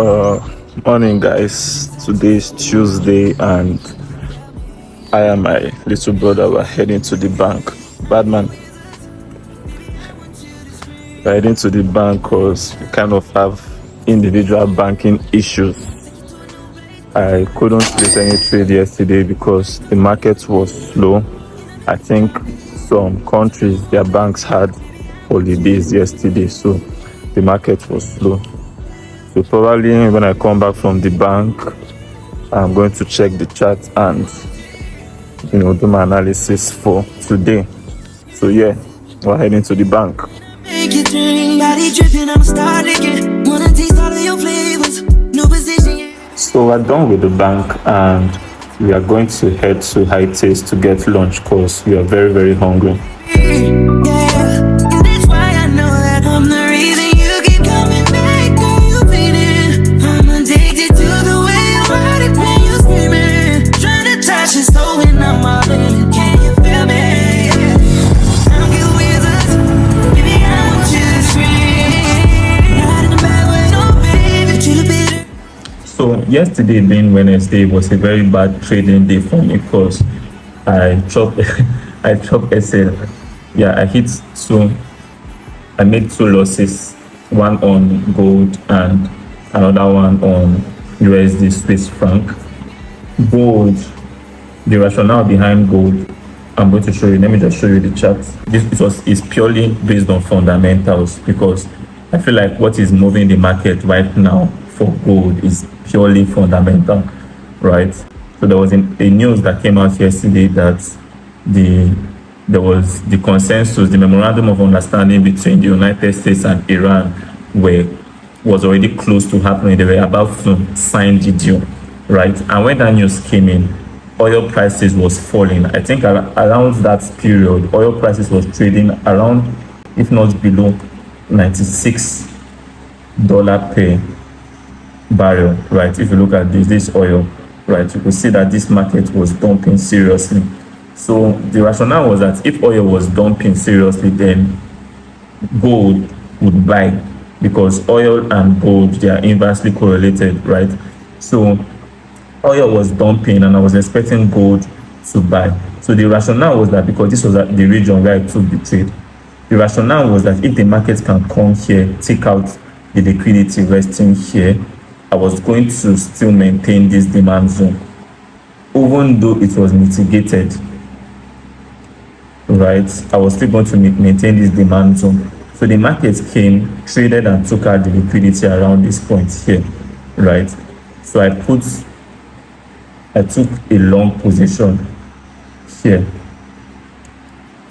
Morning, guys. Today is Tuesday, and I and my little brother were heading to the bank. Badman, we're heading to the bank because we kind of have individual banking issues. I couldn't place any trade yesterday because the market was slow. I think some countries, their banks had holidays yesterday, so the market was slow. So probably when I come back from the bank, I'm going to check the chart and do my analysis for today. So yeah, we're heading to the bank. So we're done with the bank and we are going to head to High Taste to get lunch because we are very, very hungry. So yesterday, being Wednesday, was a very bad trading day for me because I chopped SL. Yeah, I made two losses, one on gold and another one on USD Swiss franc. Gold, the rationale behind gold, I'm going to show you. Let me just show you the chart. It's purely based on fundamentals because I feel like what is moving the market right now for gold is purely fundamental, right? So there was a news that came out yesterday that there was the consensus, the memorandum of understanding between the United States and Iran was already close to happening. They were about to sign the deal, right? And when that news came in, oil prices was falling. I think around that period, oil prices was trading around, if not below, $96 per barrel, right? If you look at this oil, right, you could see that this market was dumping seriously. So the rationale was that if oil was dumping seriously, then gold would buy because oil and gold, they are inversely correlated, right? So oil was dumping and I was expecting gold to buy. So the rationale was that because this was at the region where I took the trade, the rationale was that if the market can come here, take out the liquidity resting here, I was going to still maintain this demand zone, even though it was mitigated, right? I was still going to maintain this demand zone. So the market came, traded and took out the liquidity around this point here, right? So I took a long position here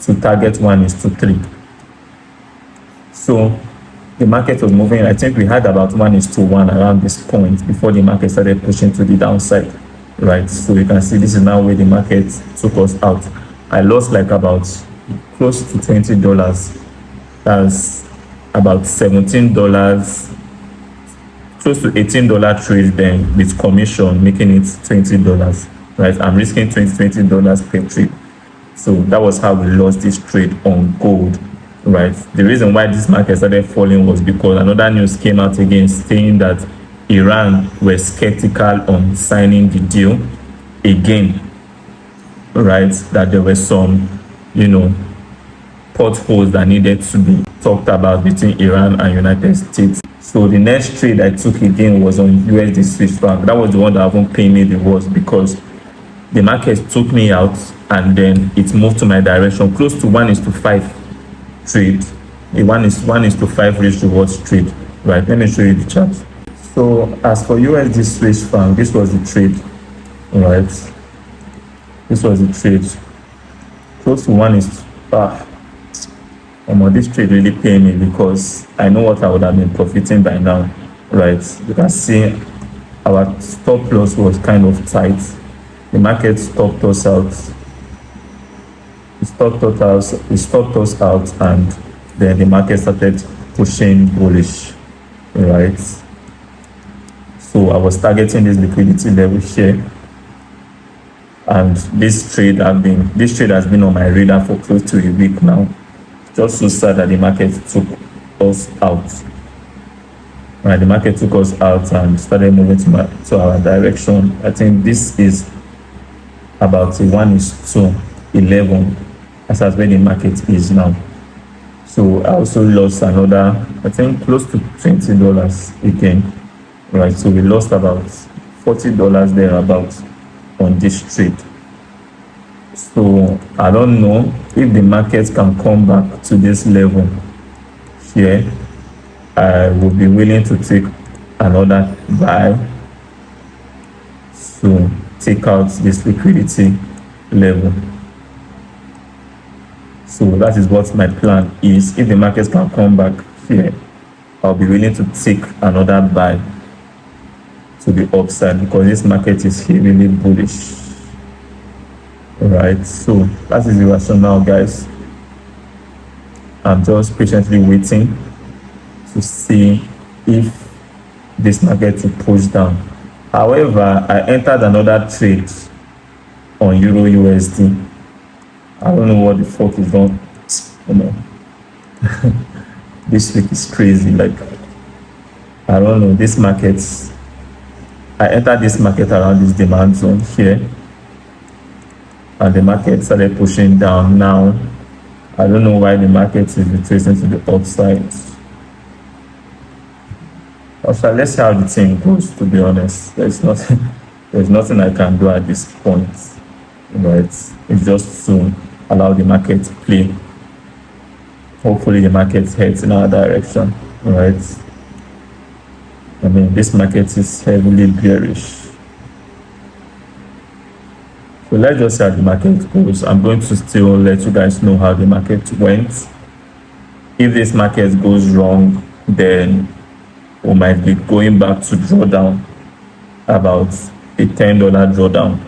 to target 1:3. So the market was moving. I think we had about 1:1 around this point before the market started pushing to the downside, right? So you can see this is now where the market took us out. I lost like about close to $20. That's about $17, close to $18 trade then with commission, making it $20, right? I'm risking $20 per trade. So that was how we lost this trade on gold, right? The reason why this market started falling was because another news came out again saying that Iran were skeptical on signing the deal again, right? That there were some, potholes that needed to be talked about between Iran and United States. So the next trade I took again was on USD Swiss franc. That was the one that haven't paid me the worst because the market took me out and then it moved to my direction close to 1:5 trade. A 1:5 risk rewards trade, right? Let me show you the chart. So as for USD Swiss franc, this was the trade, right? This was the trade. Close to this trade really paid me because I know what I would have been profiting by now, right? You can see our stop loss was kind of tight. The market stopped us out. It stopped us out, and then the market started pushing bullish, right? So I was targeting this liquidity level here, and this trade has been on my radar for close to a week now. Just so sad that the market took us out, Right, the market took us out and started moving to our direction. I think this is about a 1:11 as that's where the market is now. So I also lost another, I think close to $20 again. Right, so we lost about $40 thereabouts on this trade. So I don't know if the market can come back to this level here. I will be willing to take another buy to take out this liquidity level. So that is what my plan is. If the market can come back here, I'll be willing to take another buy to the upside because this market is heavily bullish. Alright, so that is the rationale, guys. I'm just patiently waiting to see if this market will push down. However, I entered another trade on Euro USD. I don't know what the fuck is wrong. You know, this week is crazy. Like, I don't know. This market, I entered this market around this demand zone here, and the market started pushing down. Now, I don't know why the market is retracing to the upside. Also, let's see how the thing goes. To be honest, there's nothing I can do at this point. Right? It's just to allow the market to play. Hopefully, the market heads in our direction. Right? I mean, this market is heavily bearish. So let's just see how the market goes. I'm going to still let you guys know how the market went. If this market goes wrong, then we might be going back to drawdown, about a $10 drawdown.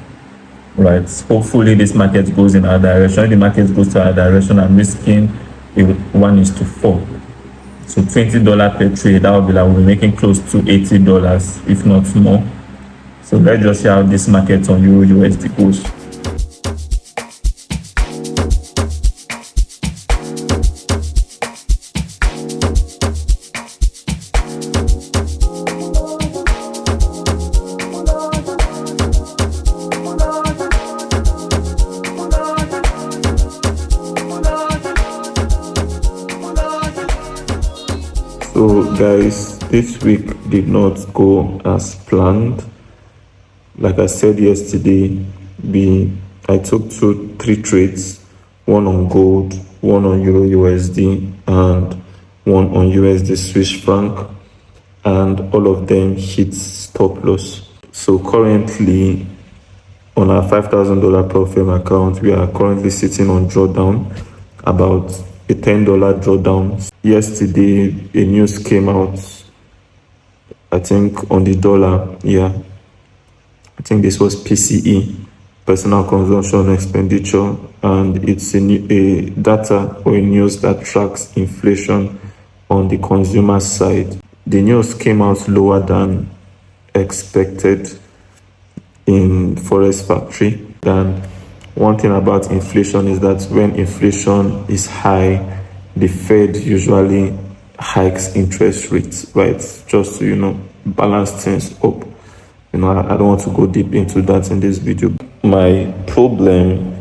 Right? Hopefully this market goes in our direction. If the market goes to our direction, I'm risking a 1:4. So $20 per trade, that will be like we're making close to $80, if not more. So let's just see how this market on Euro USD goes. So guys, this week did not go as planned. Like I said yesterday, I took three trades, one on gold, one on Euro USD, and one on USD Swiss franc, and all of them hit stop loss. So currently on our $5,000 profile account, we are currently sitting on drawdown, about a $10 drawdown. Yesterday, a news came out, I think on the dollar, I think this was PCE, personal consumption expenditure, and it's a data or a news that tracks inflation on the consumer side. The news came out lower than expected in Forest Factory. And one thing about inflation is that when inflation is high, the Fed usually hikes interest rates, right? Just to, balance things up. I don't want to go deep into that in this video. My problem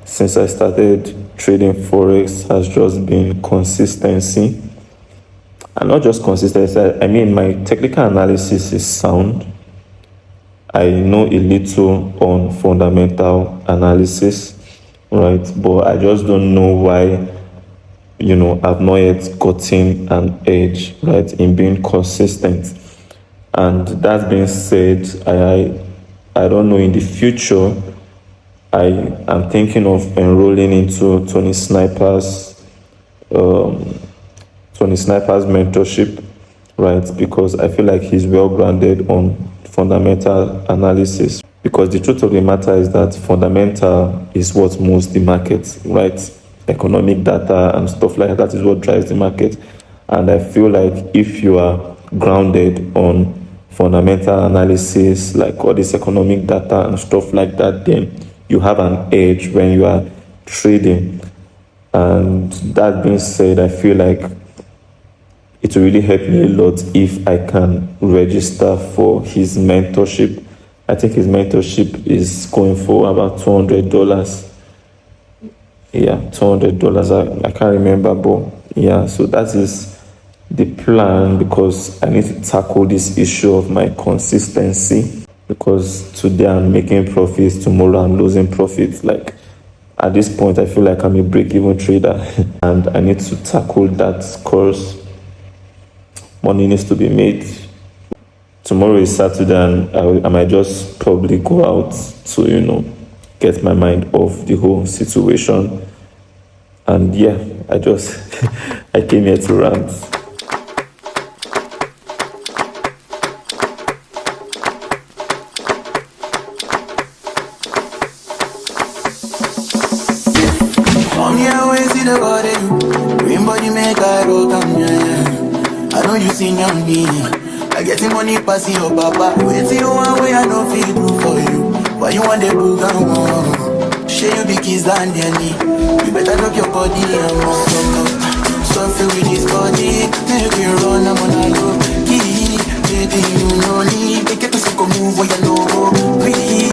since I started trading Forex has just been consistency. And not just consistency, I mean my technical analysis is sound. I know a little on fundamental analysis, right? But I just don't know why, I've not yet gotten an edge, right, in being consistent. And that being said, I don't know, in the future, I am thinking of enrolling into Tony Sniper's mentorship, right? Because I feel like he's well grounded on fundamental analysis. Because the truth of the matter is that fundamental is what moves the market, right? Economic data and stuff like that is what drives the market. And I feel like if you are grounded on fundamental analysis, like all this economic data and stuff like that, then you have an edge when you are trading. And that being said, I feel like it will really help me a lot if I can register for his mentorship. I think his mentorship is going for about $200. Yeah, $200. I can't remember, but yeah, so that is the plan, because I need to tackle this issue of my consistency, because today I'm making profits, tomorrow I'm losing profits. Like, at this point I feel like I'm a break-even trader and I need to tackle that course. Money needs to be made. Tomorrow is Saturday and I might just probably go out to get my mind off the whole situation. And yeah, I came here to rant. From here, we see the body. Green body make I go come yeah. I know you seen on me. I get the money passing your papa. Wait till you one way I know feel do for you. Why you want the book and one? Share you big kids than their knee. You better look your body and more. So feel with this body. Make you run, I'm on a low key. Baby, you know me. Make it to move where you know. Breathe.